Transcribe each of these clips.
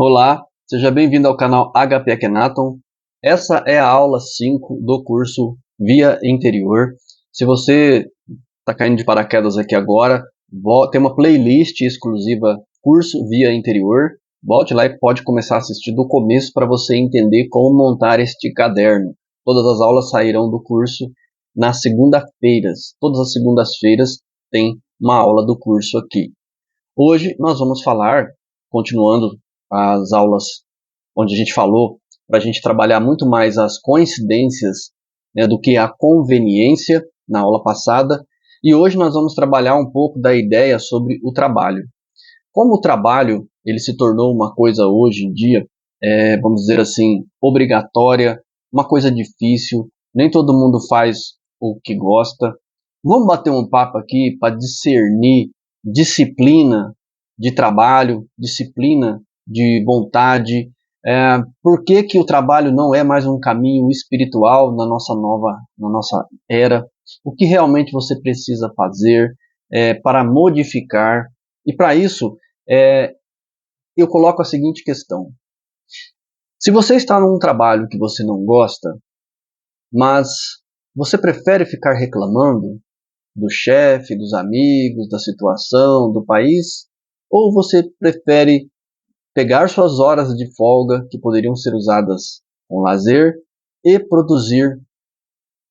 Olá, seja bem-vindo ao canal HP Akhenaton. Essa é a aula 5 do curso Via Interior. Se você está caindo de paraquedas aqui agora, tem uma playlist exclusiva Curso Via Interior. Volte lá e pode começar a assistir do começo para você entender como montar este caderno. Todas as aulas sairão do curso nas segunda-feiras. Todas as segundas-feiras tem uma aula do curso aqui. Hoje nós vamos falar, continuando as aulas onde a gente falou, para a gente trabalhar muito mais as coincidências, né, do que a conveniência na aula passada. E hoje nós vamos trabalhar um pouco da ideia sobre o trabalho. Como o trabalho ele se tornou uma coisa hoje em dia, vamos dizer assim, obrigatória, uma coisa difícil, nem todo mundo faz o que gosta. Vamos bater um papo aqui para discernir disciplina de trabalho, disciplina de vontade. Por que que o trabalho não é mais um caminho espiritual na nossa era? O que realmente você precisa fazer para modificar? E para isso, eu coloco a seguinte questão. Se você está num trabalho que você não gosta, mas você prefere ficar reclamando do chefe, dos amigos, da situação, do país, ou você prefere pegar suas horas de folga, que poderiam ser usadas com lazer, e produzir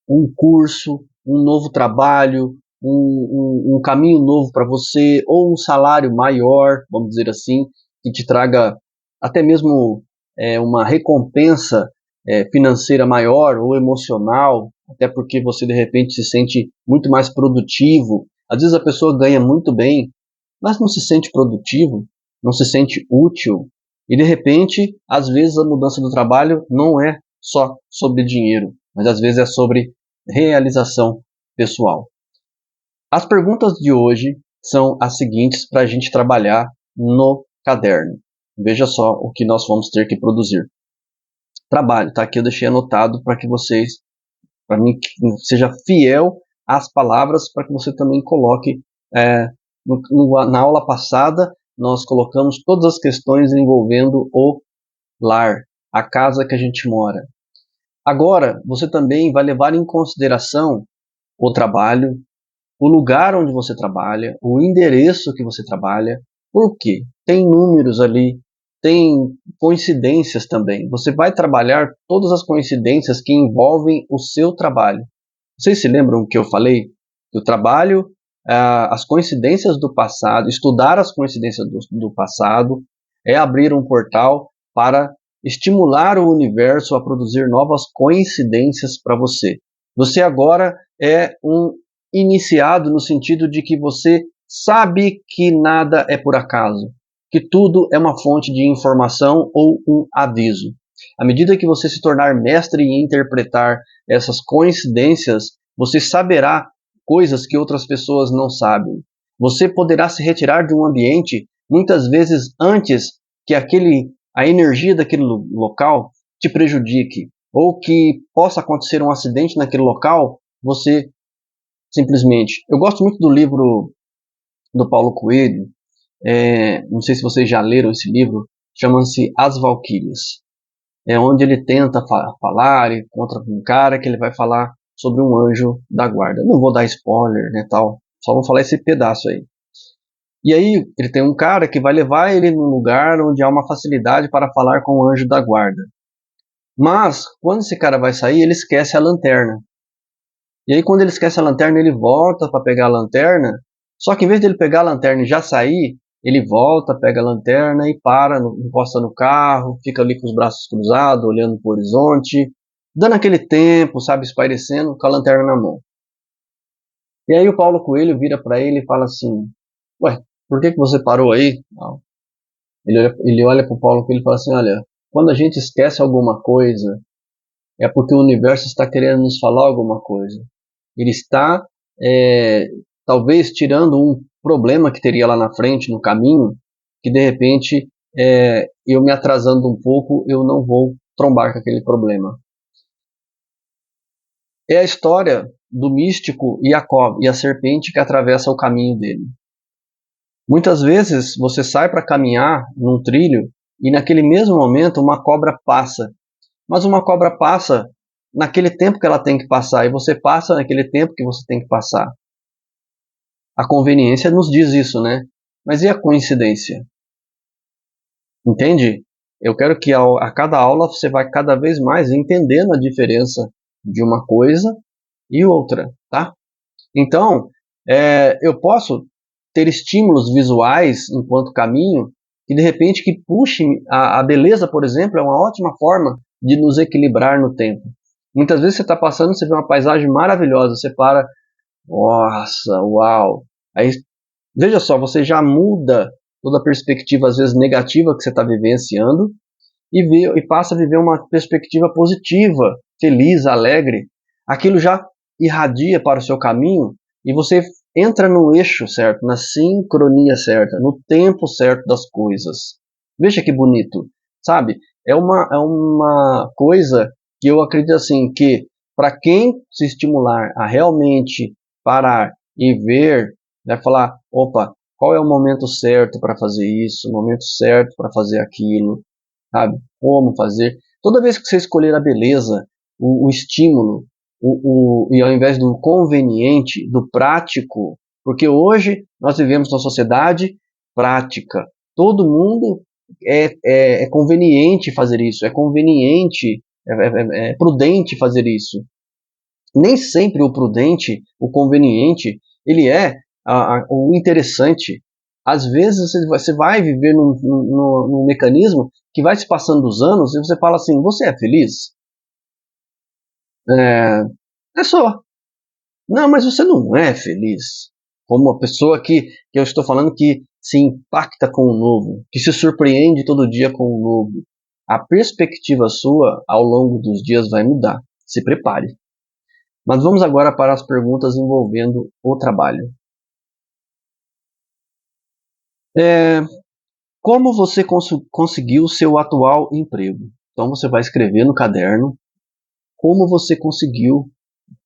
um curso, um novo trabalho, um caminho novo para você, ou um salário maior, vamos dizer assim, que te traga até mesmo uma recompensa financeira maior ou emocional, até porque você de repente se sente muito mais produtivo. Às vezes a pessoa ganha muito bem, mas não se sente produtivo, não se sente útil. E de repente, às vezes a mudança do trabalho não é só sobre dinheiro, mas às vezes é sobre realização pessoal. As perguntas de hoje são as seguintes para a gente trabalhar no caderno. Veja só o que nós vamos ter que produzir. Trabalho, tá? Aqui eu deixei anotado para que vocês, para mim, seja fiel às palavras, para que você também coloque. Na aula passada, nós colocamos todas as questões envolvendo o lar, a casa que a gente mora. Agora, você também vai levar em consideração o trabalho, o lugar onde você trabalha, o endereço que você trabalha. Por quê? Tem números ali, tem coincidências também. Você vai trabalhar todas as coincidências que envolvem o seu trabalho. Vocês se lembram que eu falei? Que o trabalho, as coincidências do passado, estudar as coincidências do passado, é abrir um portal para estimular o universo a produzir novas coincidências para você. Você agora é um iniciado no sentido de que você sabe que nada é por acaso, que tudo é uma fonte de informação ou um aviso. À medida que você se tornar mestre em interpretar essas coincidências, você saberá coisas que outras pessoas não sabem. Você poderá se retirar de um ambiente muitas vezes antes que a energia daquele local te prejudique, ou que possa acontecer um acidente naquele local, você simplesmente. Eu gosto muito do livro do Paulo Coelho, não sei se vocês já leram esse livro, chama-se As Valquírias. É onde ele tenta falar e encontra um cara que ele vai falar sobre um anjo da guarda. Não vou dar spoiler, né, tal, só vou falar esse pedaço aí. E aí ele tem um cara que vai levar ele num lugar onde há uma facilidade para falar com o anjo da guarda. Mas, quando esse cara vai sair, ele esquece a lanterna. E aí quando ele esquece a lanterna, ele volta para pegar a lanterna, só que em vez de ele pegar a lanterna e já sair, ele volta, pega a lanterna e para, encosta no carro, fica ali com os braços cruzados, olhando para o horizonte, dando aquele tempo, sabe, espairecendo, com a lanterna na mão. E aí o Paulo Coelho vira para ele e fala assim, ué, por que você parou aí? Ele olha para o Paulo Coelho e fala assim, olha, quando a gente esquece alguma coisa, é porque o universo está querendo nos falar alguma coisa. Ele está, talvez, tirando um problema que teria lá na frente, no caminho, que de repente, eu me atrasando um pouco, eu não vou trombar com aquele problema. É a história do místico e a serpente que atravessa o caminho dele. Muitas vezes você sai para caminhar num trilho e naquele mesmo momento uma cobra passa. Mas uma cobra passa naquele tempo que ela tem que passar, e você passa naquele tempo que você tem que passar. A conveniência nos diz isso, né? Mas e a coincidência? Entende? Eu quero que a cada aula você vai cada vez mais entendendo a diferença de uma coisa e outra, tá? Então, eu posso ter estímulos visuais enquanto caminho que de repente que puxem a beleza, por exemplo, é uma ótima forma de nos equilibrar no tempo. Muitas vezes você está passando, você vê uma paisagem maravilhosa, você para, nossa, uau! Aí, veja só, você já muda toda a perspectiva, às vezes negativa que você está vivenciando, e passa a viver uma perspectiva positiva, feliz, alegre. Aquilo já irradia para o seu caminho e você entra no eixo certo, na sincronia certa, no tempo certo das coisas. Veja que bonito, sabe? É uma coisa que eu acredito assim, que para quem se estimular a realmente parar e ver, né, falar, opa, qual é o momento certo para fazer isso, o momento certo para fazer aquilo, sabe? Como fazer. Toda vez que você escolher a beleza, o estímulo, e ao invés do conveniente, do prático, porque hoje nós vivemos numa sociedade prática. Todo mundo é conveniente fazer isso, é conveniente, é prudente fazer isso. Nem sempre o prudente, o conveniente, ele é o interessante. Às vezes você vai viver num mecanismo que vai se passando os anos e você fala assim, você é feliz? É só. Não, mas você não é feliz. Como uma pessoa que eu estou falando que se impacta com o novo, que se surpreende todo dia com o novo. A perspectiva sua ao longo dos dias vai mudar. Se prepare. Mas vamos agora para as perguntas envolvendo o trabalho. Como você conseguiu o seu atual emprego? Então você vai escrever no caderno como você conseguiu,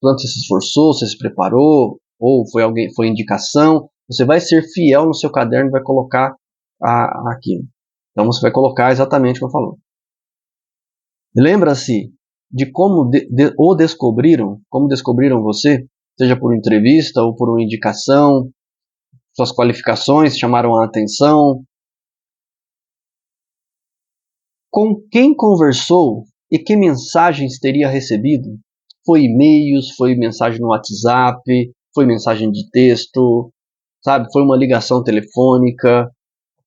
quanto você se esforçou, você se preparou, ou foi indicação. Você vai ser fiel no seu caderno e vai colocar aquilo. Então você vai colocar exatamente o que eu falou. Lembra-se de como o descobriram, como descobriram você, seja por entrevista ou por uma indicação, suas qualificações chamaram a atenção, com quem conversou e que mensagens teria recebido? Foi e-mails, foi mensagem no WhatsApp, foi mensagem de texto, sabe? Foi uma ligação telefônica?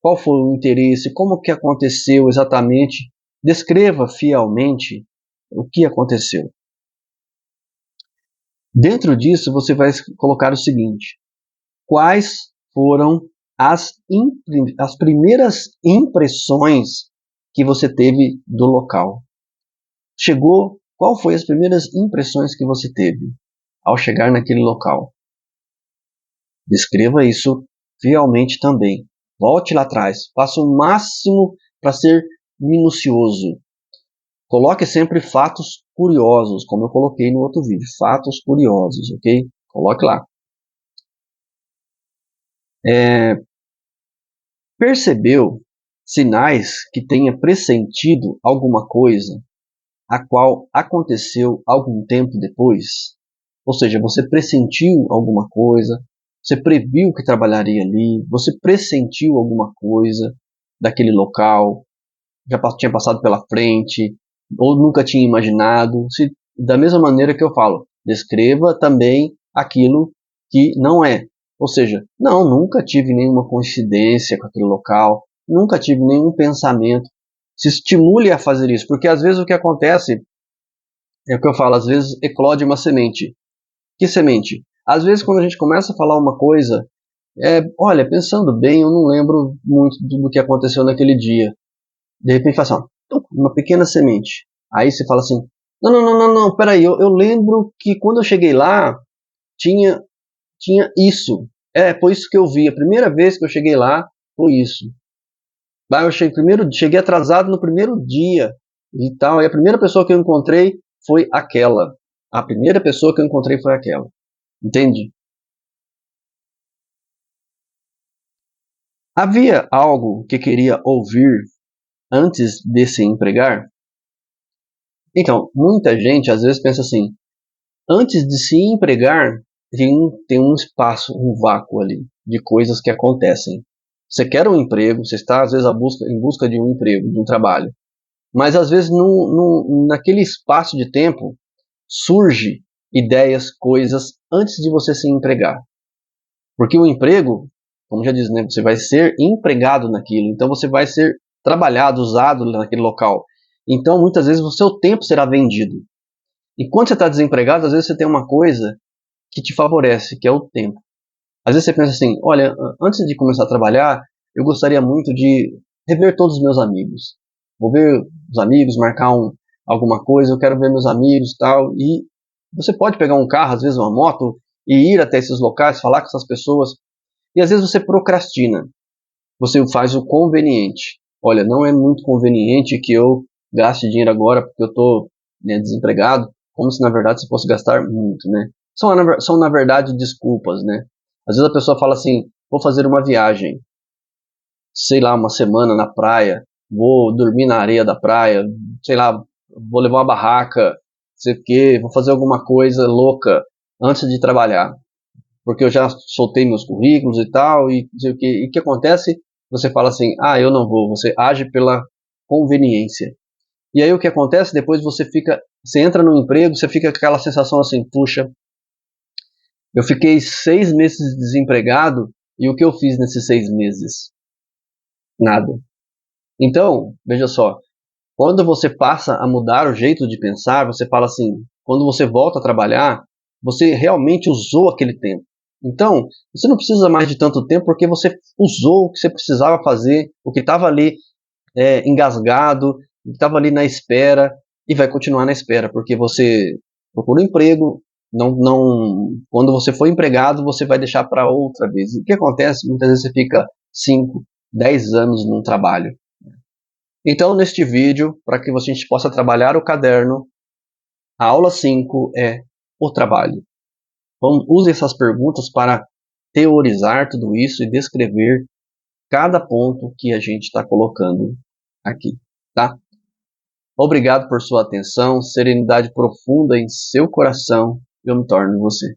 Qual foi o interesse? Como que aconteceu exatamente? Descreva fielmente o que aconteceu. Dentro disso, você vai colocar o seguinte: quais foram as primeiras impressões que você teve do local? Chegou, qual foi as primeiras impressões que você teve ao chegar naquele local? Descreva isso fielmente também. Volte lá atrás, faça o máximo para ser minucioso. Coloque sempre fatos curiosos, como eu coloquei no outro vídeo. Fatos curiosos, ok? Coloque lá. Percebeu sinais que tenha pressentido alguma coisa a qual aconteceu algum tempo depois? Ou seja, você pressentiu alguma coisa, você previu que trabalharia ali, você pressentiu alguma coisa daquele local, já tinha passado pela frente, ou nunca tinha imaginado. Da mesma maneira que eu falo, descreva também aquilo que não é. Ou seja, não, nunca tive nenhuma coincidência com aquele local, nunca tive nenhum pensamento. Se estimule a fazer isso, porque às vezes o que acontece é o que eu falo, às vezes eclode uma semente. Que semente? Às vezes quando a gente começa a falar uma coisa, olha, pensando bem, eu não lembro muito do que aconteceu naquele dia. De repente faz assim, ó, uma pequena semente. Aí você fala assim, não, peraí, eu lembro que quando eu cheguei lá, tinha isso. Foi isso que eu vi. A primeira vez que eu cheguei lá, foi isso. Lá eu cheguei atrasado no primeiro dia e tal, e a primeira pessoa que eu encontrei foi aquela. A primeira pessoa que eu encontrei foi aquela. Entende? Havia algo que queria ouvir antes de se empregar? Então, muita gente às vezes pensa assim, antes de se empregar, tem um espaço, um vácuo ali, de coisas que acontecem. Você quer um emprego, você está às vezes em busca de um emprego, de um trabalho, mas às vezes naquele espaço de tempo surge ideias, coisas, antes de você se empregar. Porque o emprego, como já diz, né, você vai ser empregado naquilo, então você vai ser trabalhado, usado naquele local. Então muitas vezes o seu tempo será vendido. E quando você está desempregado, às vezes você tem uma coisa que te favorece, que é o tempo. Às vezes você pensa assim, olha, antes de começar a trabalhar, eu gostaria muito de rever todos os meus amigos. Vou ver os amigos, marcar alguma coisa, eu quero ver meus amigos e tal. E você pode pegar um carro, às vezes uma moto, e ir até esses locais, falar com essas pessoas. E às vezes você procrastina. Você faz o conveniente. Olha, não é muito conveniente que eu gaste dinheiro agora porque eu estou, né, desempregado, como se na verdade você fosse gastar muito, né? São na verdade desculpas, né? Às vezes a pessoa fala assim, vou fazer uma viagem, sei lá, uma semana na praia, vou dormir na areia da praia, sei lá, vou levar uma barraca, sei o quê, vou fazer alguma coisa louca antes de trabalhar, porque eu já soltei meus currículos e tal, e sei o quê. E o que acontece? Você fala assim, eu não vou, você age pela conveniência. E aí o que acontece? Depois você entra no emprego, você fica com aquela sensação assim, puxa, eu fiquei 6 meses desempregado e o que eu fiz nesses 6 meses? Nada. Então, veja só, quando você passa a mudar o jeito de pensar, você fala assim, quando você volta a trabalhar, você realmente usou aquele tempo. Então, você não precisa mais de tanto tempo porque você usou o que você precisava fazer, o que estava ali engasgado, o que estava ali na espera e vai continuar na espera, porque você procura um emprego, quando você for empregado, você vai deixar para outra vez. E o que acontece? Muitas vezes você fica 5, 10 anos num trabalho. Então, neste vídeo, para que a gente possa trabalhar o caderno, a aula 5 é o trabalho. Use essas perguntas para teorizar tudo isso e descrever cada ponto que a gente está colocando aqui, tá? Obrigado por sua atenção, serenidade profunda em seu coração, eu me torno você.